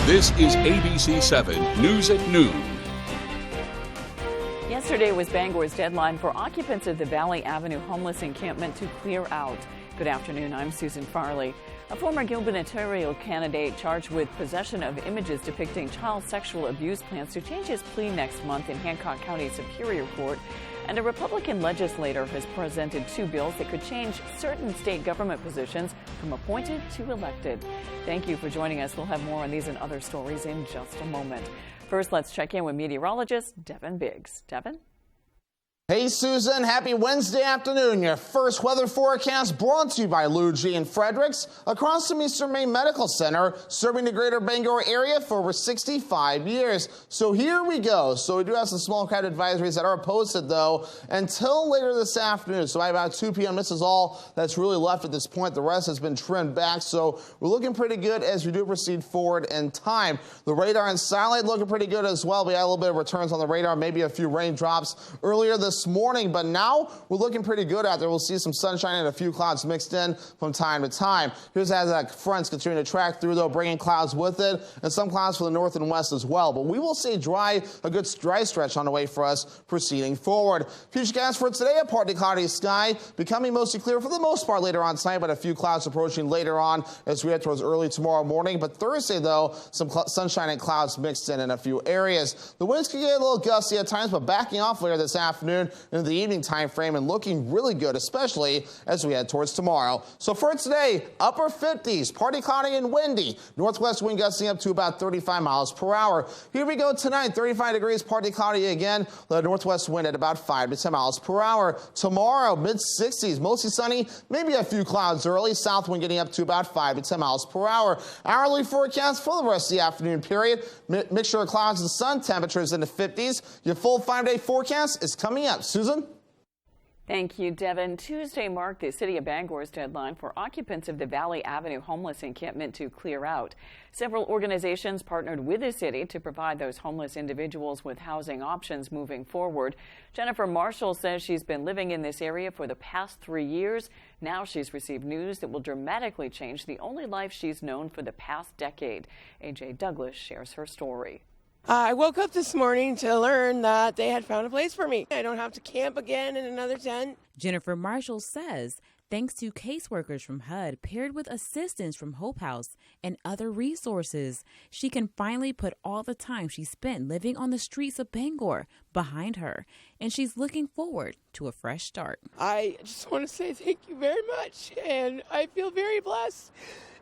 This is ABC 7 News at Noon. Yesterday was Bangor's deadline for occupants of the Valley Avenue homeless encampment to clear out. Good afternoon, I'm Susan Farley. A former gubernatorial candidate charged with possession of images depicting child sexual abuse plans to change his plea next month in Hancock County Superior Court. And a Republican legislator has presented two bills that could change certain state government positions from appointed to elected. Thank you for joining us. We'll have more on these and other stories in just a moment. First, let's check in with meteorologist Devin Biggs. Devin? Hey, Susan. Happy Wednesday afternoon. Your first weather forecast brought to you by Lou G. and Fredericks across from Eastern Maine Medical Center, serving the greater Bangor area for over 65 years. So here we go. So we do have some small crowd advisories that are posted, though, until later this afternoon. So by about 2 p.m., this is all that's really left at this point. The rest has been trimmed back. So we're looking pretty good as we do proceed forward in time. The radar and satellite looking pretty good as well. We had a little bit of returns on the radar, maybe a few raindrops earlier this morning, but now we're looking pretty good out there. We'll see some sunshine and a few clouds mixed in from time to time. Here's as that front's continuing to track through, though, bringing clouds with it, and some clouds for the north and west as well. But we will see a good dry stretch on the way for us proceeding forward. Futurecast for today, a partly cloudy sky, becoming mostly clear for the most part later on tonight, but a few clouds approaching later on as we head towards early tomorrow morning. But Thursday, though, some sunshine and clouds mixed in a few areas. The winds can get a little gusty at times, but backing off later this afternoon into the evening time frame and looking really good, especially as we head towards tomorrow. So for today, upper 50s, partly cloudy and windy. Northwest wind gusting up to about 35 miles per hour. Here we go tonight, 35 degrees, partly cloudy again. The northwest wind at about 5 to 10 miles per hour. Tomorrow, mid-60s, mostly sunny, maybe a few clouds early. South wind getting up to about 5 to 10 miles per hour. Hourly forecast for the rest of the afternoon period. Mixture of clouds and sun, temperatures in the 50s. Your full 5-day forecast is coming up. Susan? Thank you, Devin. Tuesday marked the city of Bangor's deadline for occupants of the Valley Avenue homeless encampment to clear out. Several organizations partnered with the city to provide those homeless individuals with housing options moving forward. Jennifer Marshall says she's been living in this area for the past 3 years. Now she's received news that will dramatically change the only life she's known for the past decade. A.J. Douglas shares her story. I woke up this morning to learn that they had found a place for me. I don't have to camp again in another tent. Jennifer Marshall says thanks to caseworkers from HUD paired with assistance from Hope House and other resources, she can finally put all the time she spent living on the streets of Bangor behind her, and she's looking forward to a fresh start. I just want to say thank you very much, and I feel very blessed.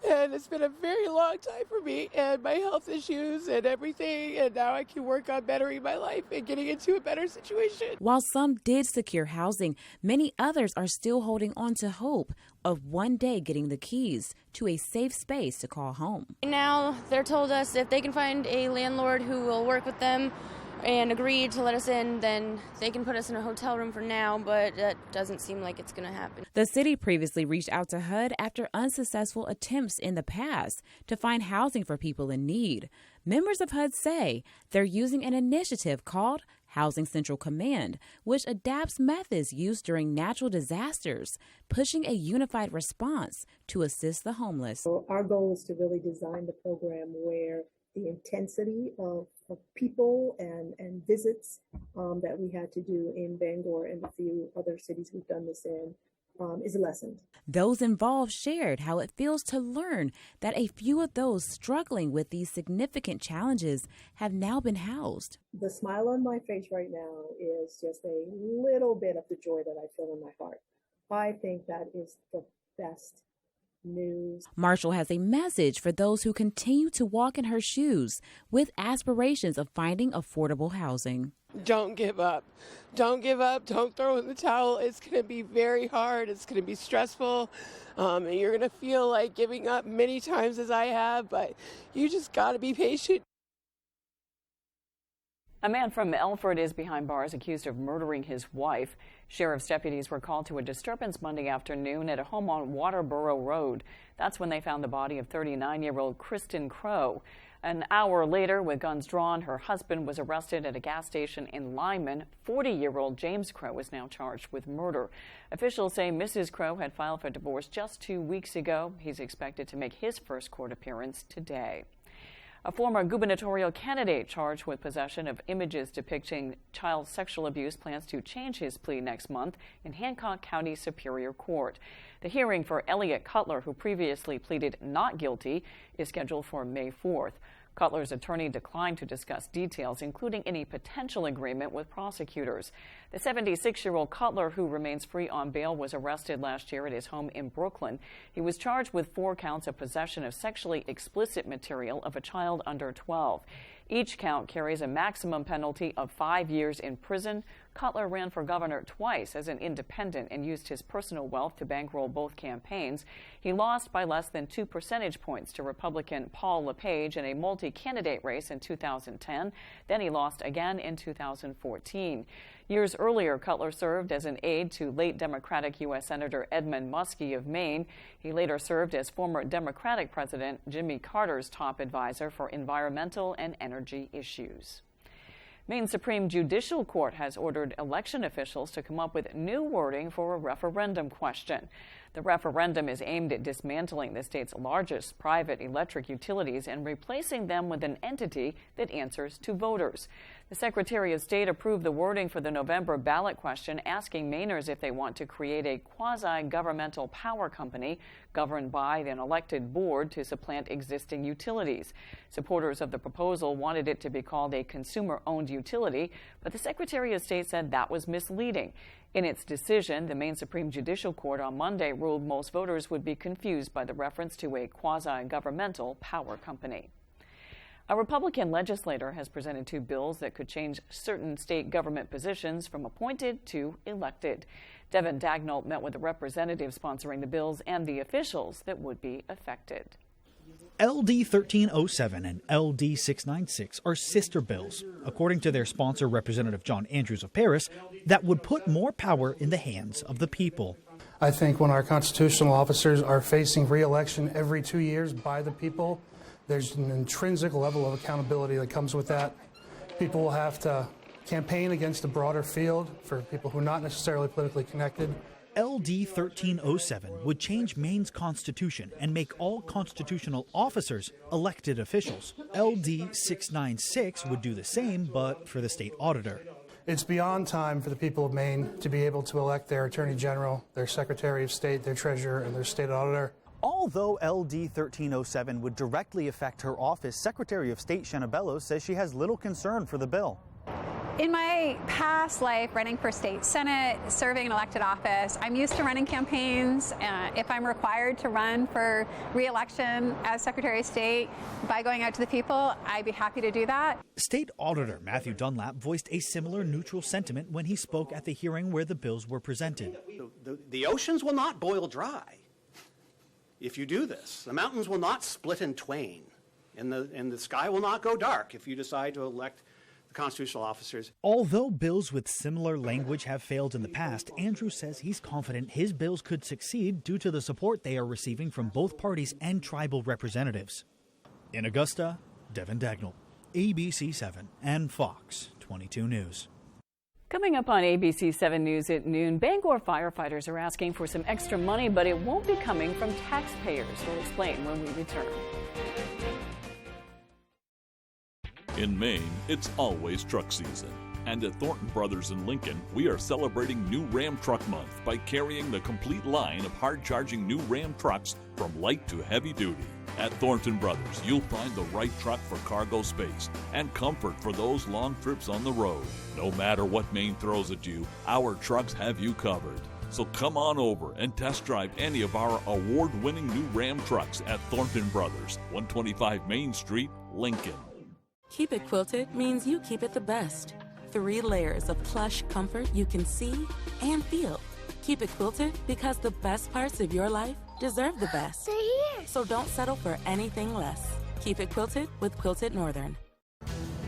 And it's been a very long time for me and my health issues and everything. And now I can work on bettering my life and getting into a better situation. While some did secure housing, many others are still holding on to hope of one day getting the keys to a safe space to call home. Now they're told us if they can find a landlord who will work with them and agree to let us in, then they can put us in a hotel room for now, but that doesn't seem like it's going to happen. The city previously reached out to HUD after unsuccessful attempts in the past to find housing for people in need. Members of HUD say they're using an initiative called Housing Central Command, which adapts methods used during natural disasters, pushing a unified response to assist the homeless. So our goal is to really design the program where the intensity of people and visits that we had to do in Bangor and a few other cities we've done this in is lessened. Those involved shared how it feels to learn that a few of those struggling with these significant challenges have now been housed. The smile on my face right now is just a little bit of the joy that I feel in my heart. I think that is the best news. Marshall has a message for those who continue to walk in her shoes with aspirations of finding affordable housing. Don't give up. Don't give up. Don't throw in the towel. It's going to be very hard. It's going to be stressful. And you're going to feel like giving up many times as I have, but you just got to be patient. A man from Elford is behind bars accused of murdering his wife. Sheriff's deputies were called to a disturbance Monday afternoon at a home on Waterboro Road. That's when they found the body of 39-year-old Kristen Crow. An hour later, with guns drawn, her husband was arrested at a gas station in Lyman. 40-year-old James Crow is now charged with murder. Officials say Mrs. Crow had filed for divorce just 2 weeks ago. He's expected to make his first court appearance today. A former gubernatorial candidate charged with possession of images depicting child sexual abuse plans to change his plea next month in Hancock County Superior Court. The hearing for Elliot Cutler, who previously pleaded not guilty, is scheduled for May 4th. Cutler's attorney declined to discuss details, including any potential agreement with prosecutors. The 76-year-old Cutler, who remains free on bail, was arrested last year at his home in Brooklyn. He was charged with 4 counts of possession of sexually explicit material of a child under 12. Each count carries a maximum penalty of 5 years in prison. Cutler ran for governor twice as an independent and used his personal wealth to bankroll both campaigns. He lost by less than 2 percentage points to Republican Paul LePage in a multi-candidate race in 2010. Then he lost again in 2014. Years earlier, Cutler served as an aide to late Democratic U.S. Senator Edmund Muskie of Maine. He later served as former Democratic President Jimmy Carter's top advisor for environmental and energy issues. Maine Supreme Judicial Court has ordered election officials to come up with new wording for a referendum question. The referendum is aimed at dismantling the state's largest private electric utilities and replacing them with an entity that answers to voters. The Secretary of State approved the wording for the November ballot question, asking Mainers if they want to create a quasi-governmental power company governed by an elected board to supplant existing utilities. Supporters of the proposal wanted it to be called a consumer-owned utility, but the Secretary of State said that was misleading. In its decision, the Maine Supreme Judicial Court on Monday ruled most voters would be confused by the reference to a quasi-governmental power company. A Republican legislator has presented 2 bills that could change certain state government positions from appointed to elected. Devin Dagnall met with the representatives sponsoring the bills and the officials that would be affected. LD 1307 and LD 696 are sister bills, according to their sponsor, Representative John Andrews of Paris, that would put more power in the hands of the people. I think when our constitutional officers are facing re-election every 2 years by the people, there's an intrinsic level of accountability that comes with that. People will have to campaign against a broader field for people who are not necessarily politically connected. LD 1307 would change Maine's constitution and make all constitutional officers elected officials. LD 696 would do the same, but for the state auditor. It's beyond time for the people of Maine to be able to elect their Attorney General, their Secretary of State, their Treasurer, and their state auditor. Although LD 1307 would directly affect her office, Secretary of State Shenna Bellows says she has little concern for the bill. In my past life, running for state senate, serving an elected office, I'm used to running campaigns. If I'm required to run for re-election as Secretary of State by going out to the people, I'd be happy to do that. State Auditor Matthew Dunlap voiced a similar neutral sentiment when he spoke at the hearing where the bills were presented. The oceans will not boil dry if you do this. The mountains will not split in twain, and the sky will not go dark if you decide to elect constitutional officers. Although bills with similar language have failed in the past, Andrews says he's confident his bills could succeed due to the support they are receiving from both parties and tribal representatives. In Augusta, Devin Dagnall, ABC 7 and Fox 22 News. Coming up on ABC 7 News at noon, Bangor firefighters are asking for some extra money, but it won't be coming from taxpayers. We'll explain when we return. In Maine, it's always truck season. And at Thornton Brothers in Lincoln, we are celebrating New Ram Truck Month by carrying the complete line of hard-charging new Ram trucks from light to heavy duty. At Thornton Brothers, you'll find the right truck for cargo space and comfort for those long trips on the road. No matter what Maine throws at you, our trucks have you covered. So come on over and test drive any of our award-winning new Ram trucks at Thornton Brothers, 125 Main Street, Lincoln. Keep It Quilted means you keep it the best. 3 layers of plush comfort you can see and feel. Keep it quilted because the best parts of your life deserve the best. They're here. So don't settle for anything less. Keep it quilted with Quilted Northern.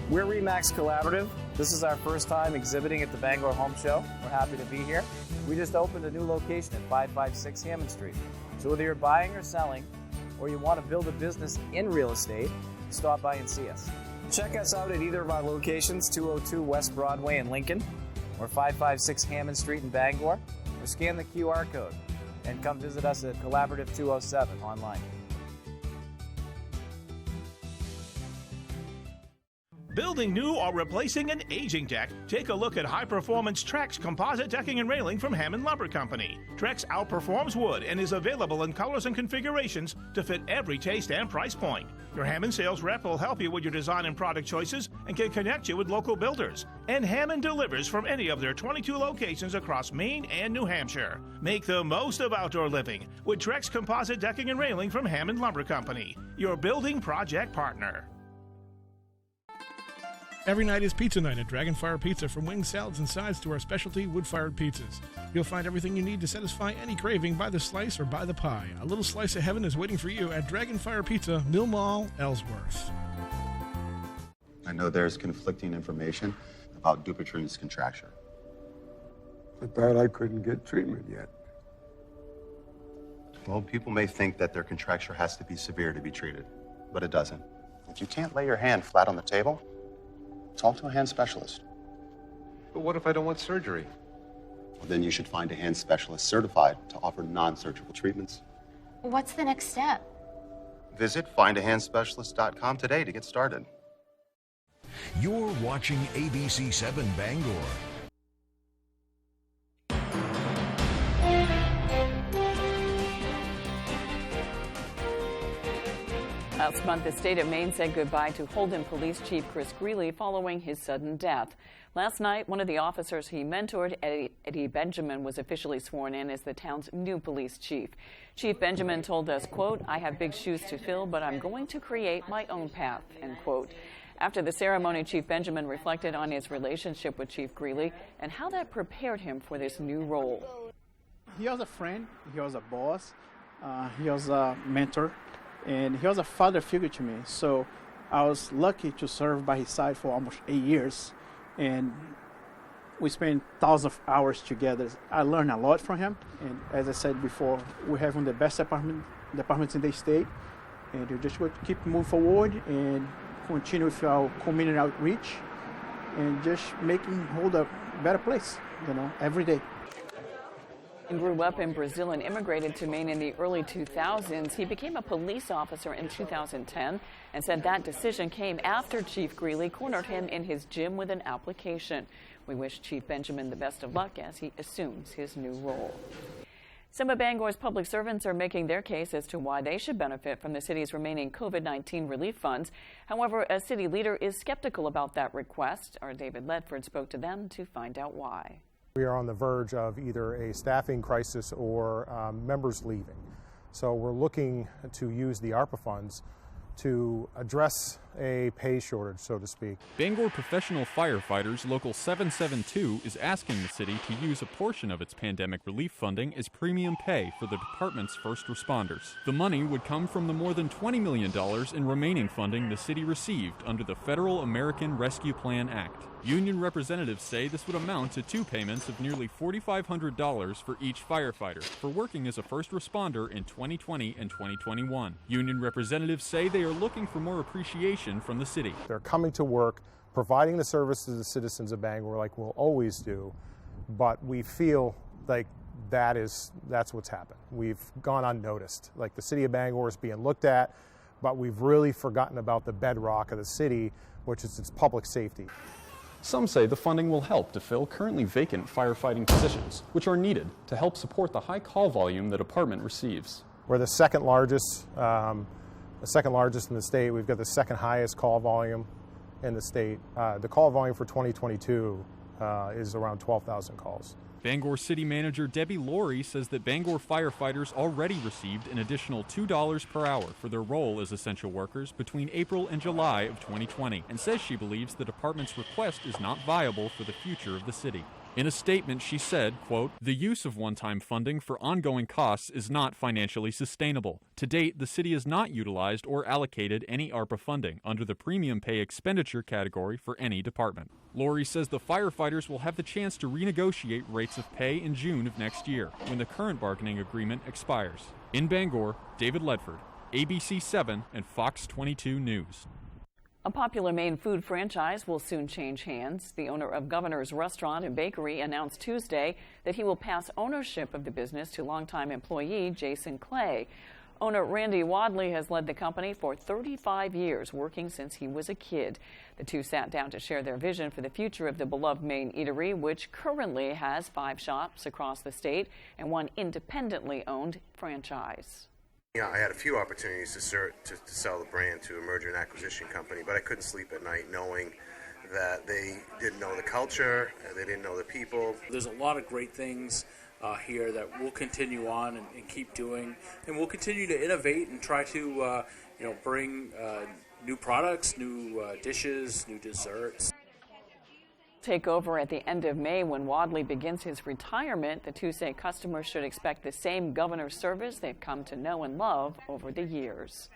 We're Remax Collaborative. This is our first time exhibiting at the Bangor Home Show. We're happy to be here. We just opened a new location at 556 Hammond Street. So whether you're buying or selling, or you want to build a business in real estate, stop by and see us. Check us out at either of our locations, 202 West Broadway in Lincoln, or 556 Hammond Street in Bangor, or scan the QR code and come visit us at Collaborative 207 online. Building new or replacing an aging deck? Take a look at high-performance Trex composite decking and railing from Hammond Lumber Company. Trex outperforms wood and is available in colors and configurations to fit every taste and price point. Your Hammond sales rep will help you with your design and product choices and can connect you with local builders. And Hammond delivers from any of their 22 locations across Maine and New Hampshire. Make the most of outdoor living with Trex composite decking and railing from Hammond Lumber Company, your building project partner. Every night is pizza night at Dragonfire Pizza. From wings, salads, and sides to our specialty wood-fired pizzas. You'll find everything you need to satisfy any craving by the slice or by the pie. A little slice of heaven is waiting for you at Dragonfire Pizza, Mill Mall, Ellsworth. I know there's conflicting information about Dupuytren's contracture. I thought I couldn't get treatment yet. Well, people may think that their contracture has to be severe to be treated, but it doesn't. If you can't lay your hand flat on the table, talk to a hand specialist. But what if I don't want surgery? Well, then you should find a hand specialist certified to offer non-surgical treatments. What's the next step? Visit findahandspecialist.com today to get started. You're watching ABC 7 Bangor. Last month, the state of Maine said goodbye to Holden Police Chief Chris Greeley following his sudden death. Last night, one of the officers he mentored, Eddie Benjamin, was officially sworn in as the town's new police chief. Chief Benjamin told us, quote, "I have big shoes to fill, but I'm going to create my own path," end quote. After the ceremony, Chief Benjamin reflected on his relationship with Chief Greeley and how that prepared him for this new role. He was a friend, he was a boss, he was a mentor, and he was a father figure to me. So I was lucky to serve by his side for almost 8 years. And we spent thousands of hours together. I learned a lot from him. And as I said before, we have one of the best departments in the state. And we're just going to keep moving forward and continue with our community outreach and just making Hold a better place, every day. He grew up in Brazil and immigrated to Maine in the early 2000s. He became a police officer in 2010 and said that decision came after Chief Greeley cornered him in his gym with an application. We wish Chief Benjamin the best of luck as he assumes his new role. Some of Bangor's public servants are making their case as to why they should benefit from the city's remaining COVID-19 relief funds. However, a city leader is skeptical about that request. Our David Ledford spoke to them to find out why. We are on the verge of either a staffing crisis or members leaving. So we're looking to use the ARPA funds to address a pay shortage, so to speak. Bangor Professional Firefighters Local 772 is asking the city to use a portion of its pandemic relief funding as premium pay for the department's first responders. The money would come from the more than $20 million in remaining funding the city received under the Federal American Rescue Plan Act. Union representatives say this would amount to two payments of nearly $4,500 for each firefighter for working as a first responder in 2020 and 2021. Union representatives say they are looking for more appreciation from the city. They're coming to work, providing the service to the citizens of Bangor like we'll always do, but we feel like that's what's happened. We've gone unnoticed. Like the city of Bangor is being looked at, but we've really forgotten about the bedrock of the city, which is its public safety. Some say the funding will help to fill currently vacant firefighting positions, which are needed to help support the high call volume the department receives. We're the second largest in the state. We've got the second highest call volume in the state. The call volume for 2022 is around 12,000 calls. Bangor City Manager Debbie Laurie says that Bangor firefighters already received an additional $2 per hour for their role as essential workers between April and July of 2020, and says she believes the department's request is not viable for the future of the city. In a statement, she said, quote, "The use of one-time funding for ongoing costs is not financially sustainable. To date, the city has not utilized or allocated any ARPA funding under the premium pay expenditure category for any department." Laurie says the firefighters will have the chance to renegotiate rates of pay in June of next year, when the current bargaining agreement expires. In Bangor, David Ledford, ABC 7 and Fox 22 News. A popular Maine food franchise will soon change hands. The owner of Governor's Restaurant and Bakery announced Tuesday that he will pass ownership of the business to longtime employee Jason Clay. Owner Randy Wadley has led the company for 35 years, working since he was a kid. The two sat down to share their vision for the future of the beloved Maine eatery, which currently has 5 shops across the state and 1 independently owned franchise. Yeah, I had a few opportunities to sell the brand to a merger and acquisition company, but I couldn't sleep at night knowing that they didn't know the culture, they didn't know the people. There's a lot of great things here that we'll continue on and keep doing, and we'll continue to innovate and try to bring new products, new dishes, new desserts. Take over at the end of May when Wadley begins his retirement. The two say customers should expect the same governor service they've come to know and love over the years.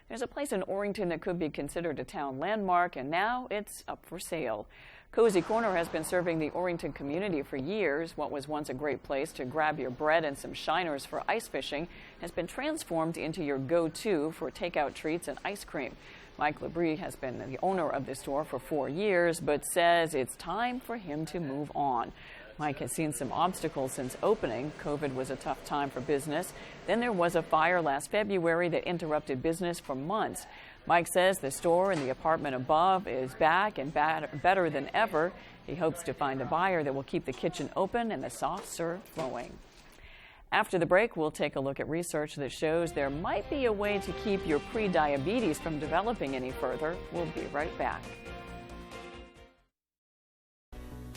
There's a place in Orrington that could be considered a town landmark, and now it's up for sale. Cozy Corner has been serving the Orrington community for years. What was once a great place to grab your bread and some shiners for ice fishing has been transformed into your go-to for takeout treats and ice cream. Mike Labrie has been the owner of the store for 4 years, but says it's time for him to move on. Mike has seen some obstacles since opening. COVID was a tough time for business. Then there was a fire last February that interrupted business for months. Mike says the store and the apartment above is back and better than ever. He hopes to find a buyer that will keep the kitchen open and the soft serve flowing. After the break, we'll take a look at research that shows there might be a way to keep your pre-diabetes from developing any further. We'll be right back.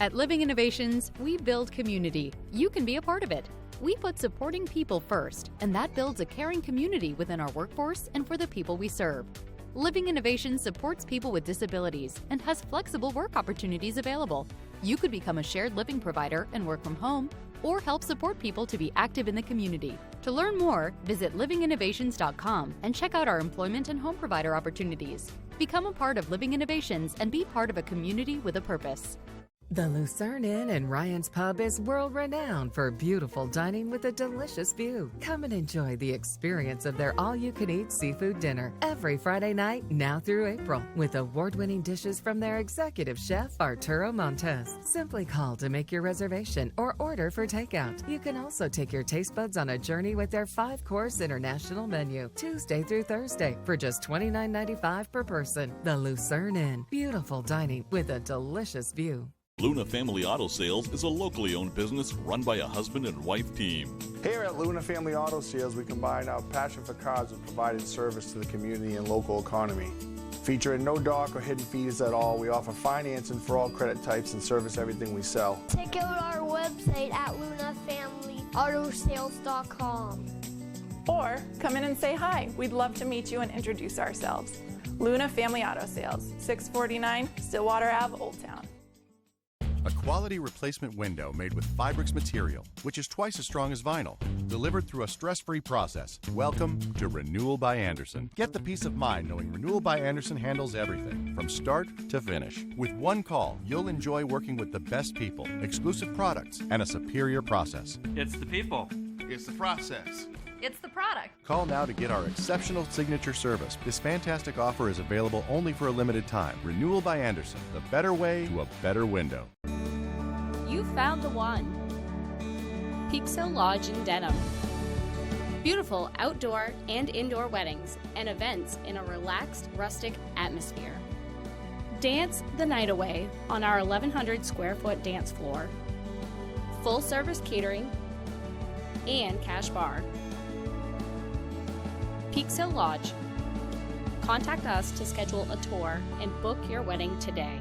At Living Innovations, we build community. You can be a part of it. We put supporting people first, and that builds a caring community within our workforce and for the people we serve. Living Innovations supports people with disabilities and has flexible work opportunities available. You could become a shared living provider and work from home, or help support people to be active in the community. To learn more, visit livinginnovations.com and check out our employment and home provider opportunities. Become a part of Living Innovations and be part of a community with a purpose. The Lucerne Inn and Ryan's Pub is world-renowned for beautiful dining with a delicious view. Come and enjoy the experience of their all-you-can-eat seafood dinner every Friday night now through April with award-winning dishes from their executive chef, Arturo Montes. Simply call to make your reservation or order for takeout. You can also take your taste buds on a journey with their 5-course international menu, Tuesday through Thursday, for just $29.95 per person. The Lucerne Inn, beautiful dining with a delicious view. Luna Family Auto Sales is a locally owned business run by a husband and wife team. Here at Luna Family Auto Sales, we combine our passion for cars with providing service to the community and local economy. Featuring no dark or hidden fees at all, we offer financing for all credit types and service everything we sell. Check out our website at lunafamilyautosales.com. Or come in and say hi. We'd love to meet you and introduce ourselves. Luna Family Auto Sales, 649 Stillwater Ave, Old Town. A quality replacement window made with Fibrix material, which is twice as strong as vinyl, delivered through a stress-free process. Welcome to Renewal by Andersen. Get the peace of mind knowing Renewal by Andersen handles everything, from start to finish. With one call, you'll enjoy working with the best people, exclusive products, and a superior process. It's the people. It's the process. It's the product. Call now to get our exceptional signature service. This fantastic offer is available only for a limited time. Renewal by Andersen, the better way to a better window. You found the one. Peaks Hill Lodge in Denham. Beautiful outdoor and indoor weddings and events in a relaxed, rustic atmosphere. Dance the night away on our 1,100 square foot dance floor. Full service catering and cash bar. Peaks Hill Lodge. Contact us to schedule a tour and book your wedding today.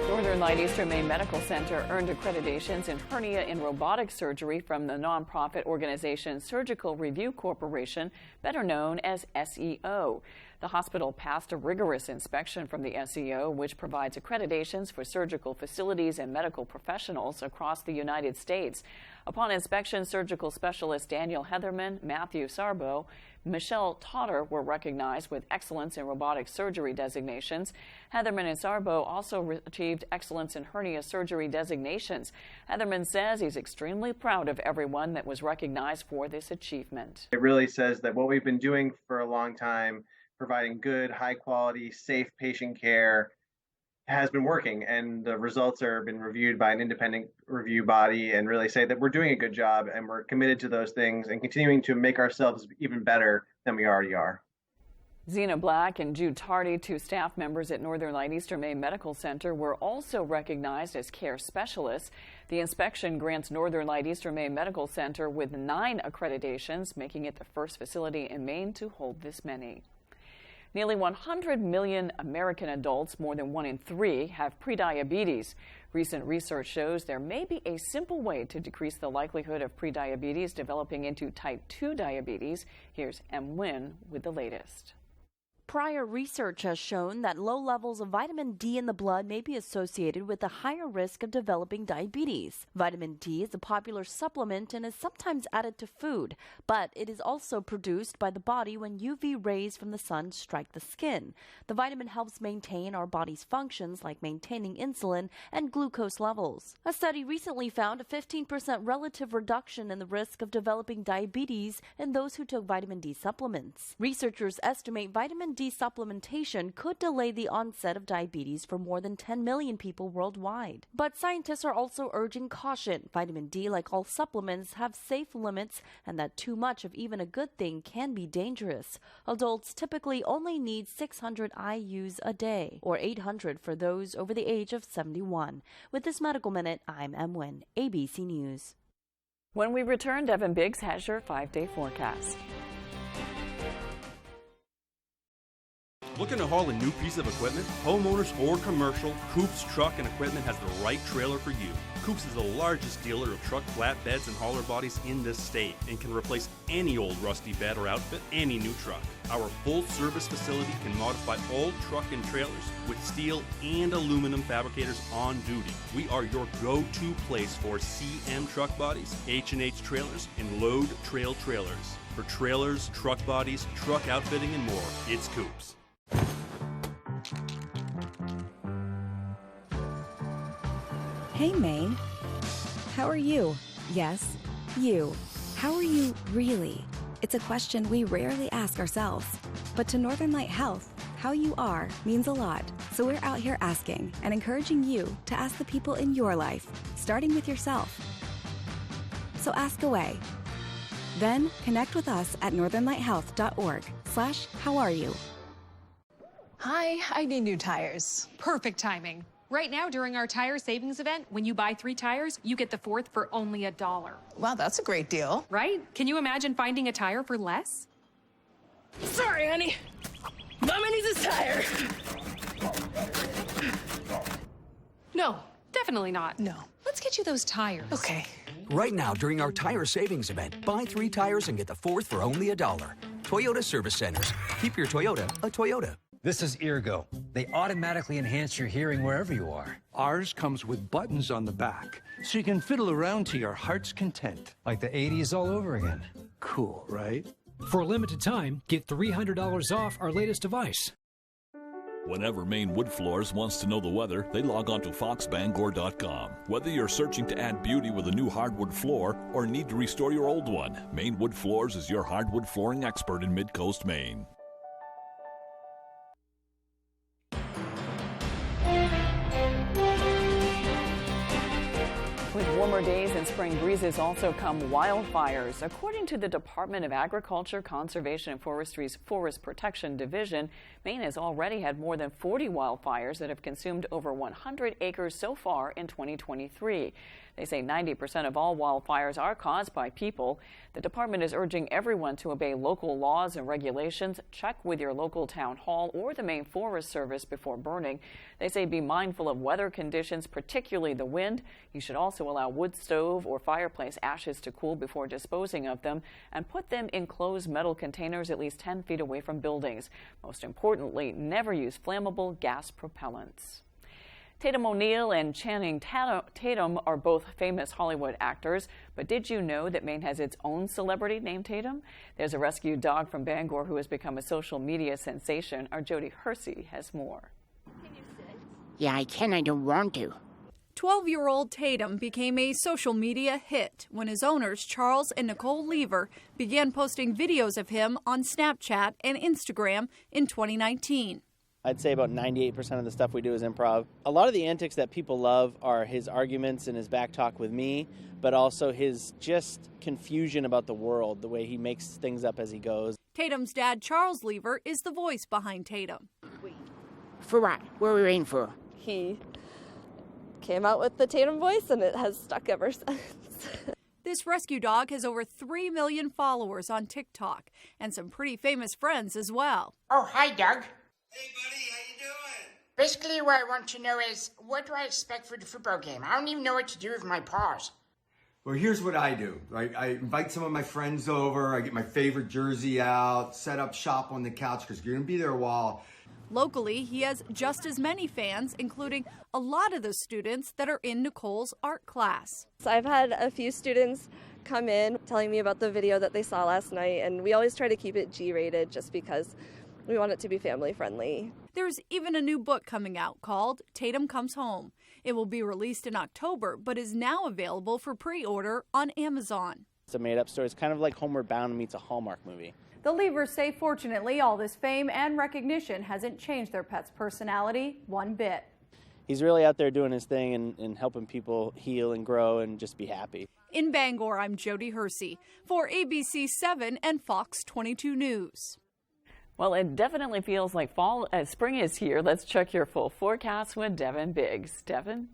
Northern Light Eastern Maine Medical Center earned accreditations in hernia and robotic surgery from the nonprofit organization Surgical Review Corporation, better known as SEO. The hospital passed a rigorous inspection from the SEO, which provides accreditations for surgical facilities and medical professionals across the United States. Upon inspection, surgical specialist Daniel Heatherman, Matthew Sarbo, Michelle Totter were recognized with Excellence in Robotic Surgery designations. Heatherman and Sarbo also achieved Excellence in Hernia Surgery designations. Heatherman says he's extremely proud of everyone that was recognized for this achievement. It really says that what we've been doing for a long time, providing good, high quality, safe patient care, has been working, and the results are been reviewed by an independent review body and really say that we're doing a good job and we're committed to those things and continuing to make ourselves even better than we already are. Zena Black and Jude Tardy, 2 staff members at Northern Light Eastern Maine Medical Center, were also recognized as care specialists. The inspection grants Northern Light Eastern Maine Medical Center with 9 accreditations, making it the first facility in Maine to hold this many. Nearly 100 million American adults, more than 1 in 3, have prediabetes. Recent research shows there may be a simple way to decrease the likelihood of prediabetes developing into type 2 diabetes. Here's M. Nguyen with the latest. Prior research has shown that low levels of vitamin D in the blood may be associated with a higher risk of developing diabetes. Vitamin D is a popular supplement and is sometimes added to food, but it is also produced by the body when UV rays from the sun strike the skin. The vitamin helps maintain our body's functions like maintaining insulin and glucose levels. A study recently found a 15% relative reduction in the risk of developing diabetes in those who took vitamin D supplements. Researchers estimate vitamin D supplementation could delay the onset of diabetes for more than 10 million people worldwide. But scientists are also urging caution. Vitamin D, like all supplements, have safe limits, and that too much of even a good thing can be dangerous. Adults typically only need 600 IUs a day, or 800 for those over the age of 71. With this Medical Minute, I'm M. Nguyen, ABC News. When we return, Devin Biggs has your 5-day forecast. Looking to haul a new piece of equipment? Homeowners or commercial, Coops Truck and Equipment has the right trailer for you. Coops is the largest dealer of truck flatbeds and hauler bodies in this state and can replace any old rusty bed or outfit, any new truck. Our full-service facility can modify all truck and trailers with steel and aluminum fabricators on duty. We are your go-to place for CM truck bodies, H&H trailers, and load trail trailers. For trailers, truck bodies, truck outfitting, and more, it's Coops. Hey, Maine. How are you? Yes, you. How are you really? It's a question we rarely ask ourselves. But to Northern Light Health, how you are means a lot. So we're out here asking and encouraging you to ask the people in your life, starting with yourself. So ask away. Then connect with us at northernlighthealth.org/howareyu. Hi, I need new tires. Perfect timing. Right now, during our tire savings event, when you buy 3 tires, you get the 4th for only $1. Wow, that's a great deal. Right? Can you imagine finding a tire for less? Sorry, honey. Mama needs a tire. No, definitely not. No. Let's get you those tires. Okay. Right now, during our tire savings event, buy 3 tires and get the 4th for only $1. Toyota Service Centers. Keep your Toyota a Toyota. This is Eargo. They automatically enhance your hearing wherever you are. Ours comes with buttons on the back, so you can fiddle around to your heart's content. Like the 80s all over again. Cool, right? For a limited time, get $300 off our latest device. Whenever Maine Wood Floors wants to know the weather, they log on to foxbangor.com. Whether you're searching to add beauty with a new hardwood floor or need to restore your old one, Maine Wood Floors is your hardwood flooring expert in Mid-Coast Maine. With warmer days and spring breezes also come wildfires. According to the Department of Agriculture, Conservation and Forestry's Forest Protection Division, Maine has already had more than 40 wildfires that have consumed over 100 acres so far in 2023. They say 90% of all wildfires are caused by people. The department is urging everyone to obey local laws and regulations. Check with your local town hall or the Maine Forest Service before burning. They say be mindful of weather conditions, particularly the wind. You should also allow wood stove or fireplace ashes to cool before disposing of them, and put them in closed metal containers at least 10 feet away from buildings. Most importantly, never use flammable gas propellants. Tatum O'Neal and Channing Tatum are both famous Hollywood actors, but did you know that Maine has its own celebrity named Tatum? There's a rescued dog from Bangor who has become a social media sensation. Our Jody Hersey has more. Yeah, I can. I don't want to. 12-year-old Tatum became a social media hit when his owners, Charles and Nicole Lever, began posting videos of him on Snapchat and Instagram in 2019. I'd say about 98% of the stuff we do is improv. A lot of the antics that people love are his arguments and his back talk with me, but also his just confusion about the world, the way he makes things up as he goes. Tatum's dad, Charles Lever, is the voice behind Tatum. For what? What are we waiting for? He came out with the Tatum voice, and it has stuck ever since. This rescue dog has over 3 million followers on TikTok and some pretty famous friends as well. Oh, hi, Doug. Hey, buddy, how you doing? Basically, what I want to know is, what do I expect for the football game? I don't even know what to do with my paws. Well, here's what I do. I invite some of my friends over. I get my favorite jersey out, set up shop on the couch because you're going to be there a while. Locally, he has just as many fans, including a lot of the students that are in Nicole's art class. So I've had a few students come in telling me about the video that they saw last night, and we always try to keep it G-rated just because we want it to be family friendly. There's even a new book coming out called Tatum Comes Home. It will be released in October, but is now available for pre-order on Amazon. It's a made-up story. It's kind of like Homeward Bound meets a Hallmark movie. The Levers say, fortunately, all this fame and recognition hasn't changed their pet's personality one bit. He's really out there doing his thing and helping people heal and grow and just be happy. In Bangor, I'm Jody Hersey for ABC 7 and Fox 22 News. Well, it definitely feels like spring is here. Let's check your full forecast with Devin Biggs. Devin?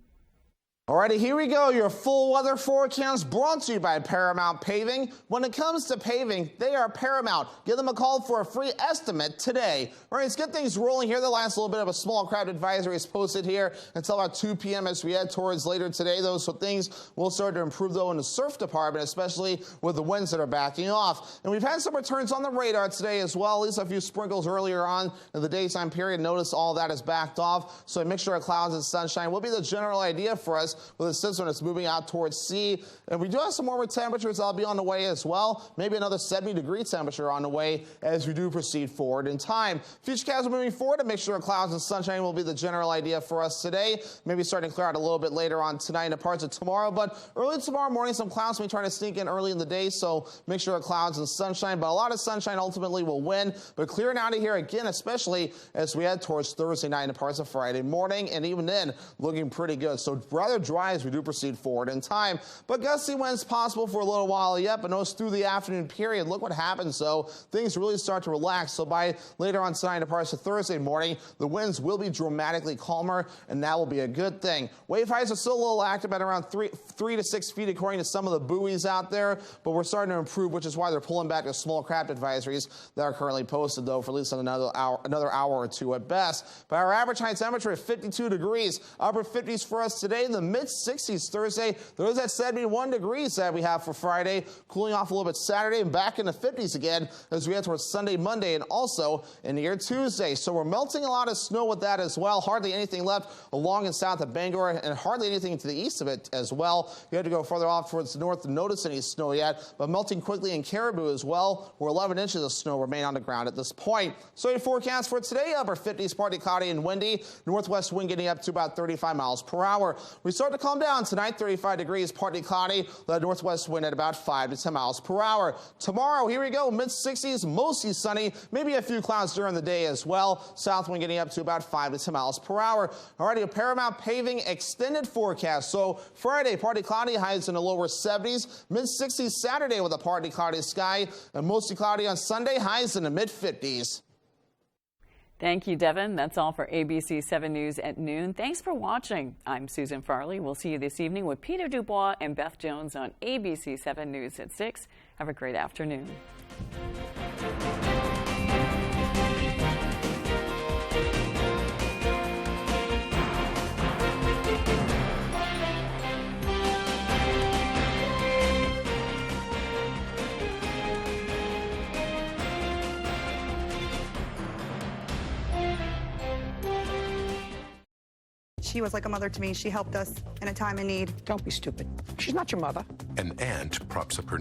Alrighty, here we go. Your full weather forecast brought to you by Paramount Paving. When it comes to paving, they are Paramount. Give them a call for a free estimate today. All right, let's get things rolling here. The last little bit of a small crowd advisory is posted here until about 2 p.m. as we head towards later today, though. So things will start to improve, though, in the surf department, especially with the winds that are backing off. And we've had some returns on the radar today as well, at least a few sprinkles earlier on in the daytime period. Notice all that is backed off. So a mixture of clouds and sunshine will be the general idea for us with a system that's moving out towards sea. And we do have some warmer temperatures that'll be on the way as well. Maybe another 70-degree temperature on the way as we do proceed forward in time. Futurecast are moving forward. A mixture of clouds and sunshine will be the general idea for us today. Maybe starting to clear out a little bit later on tonight and parts of tomorrow. But early tomorrow morning, some clouds may try to sneak in early in the day. So mixture of clouds and sunshine. But a lot of sunshine ultimately will win. But clearing out of here again, especially as we head towards Thursday night and parts of Friday morning. And even then, looking pretty good. So rather dry as we do proceed forward in time. But gusty winds possible for a little while yet, but those through the afternoon period. Look what happens, though. Things really start to relax. So by later on tonight and parts of Thursday morning, the winds will be dramatically calmer, and that will be a good thing. Wave heights are still a little active at around 3 to 6 feet according to some of the buoys out there, but we're starting to improve, which is why they're pulling back the small craft advisories that are currently posted, though, for at least another hour or two at best. But our average high temperature is 52 degrees, upper 50s for us today, in the mid-60s Thursday. There is that 71 degrees that we have for Friday, cooling off a little bit Saturday and back in the 50s again as we head towards Sunday, Monday, and also in the Tuesday. So we're melting a lot of snow with that as well. Hardly anything left along and south of Bangor, and hardly anything to the east of it as well. You have to go further off towards the north to notice any snow yet, but melting quickly in Caribou as well, where 11 inches of snow remain on the ground at this point. So your forecast for today, upper 50s, partly cloudy and windy. Northwest wind getting up to about 35 miles per hour. We start to calm down tonight, 35 degrees, partly cloudy. The northwest wind at about 5 to 10 miles per hour. Tomorrow, here we go, mid-60s, mostly sunny, maybe a few clouds during the day as well. South wind getting up to about 5 to 10 miles per hour. Already a Paramount Paving extended forecast. So Friday, partly cloudy, highs in the lower 70s. Mid-60s Saturday with a partly cloudy sky, and mostly cloudy on Sunday, highs in the mid-50s. Thank you, Devin. That's all for ABC 7 News at noon. Thanks for watching. I'm Susan Farley. We'll see you this evening with Peter Dubois and Beth Jones on ABC 7 News at 6. Have a great afternoon. She was like a mother to me. She helped us in a time of need. Don't be stupid. She's not your mother. An aunt props up her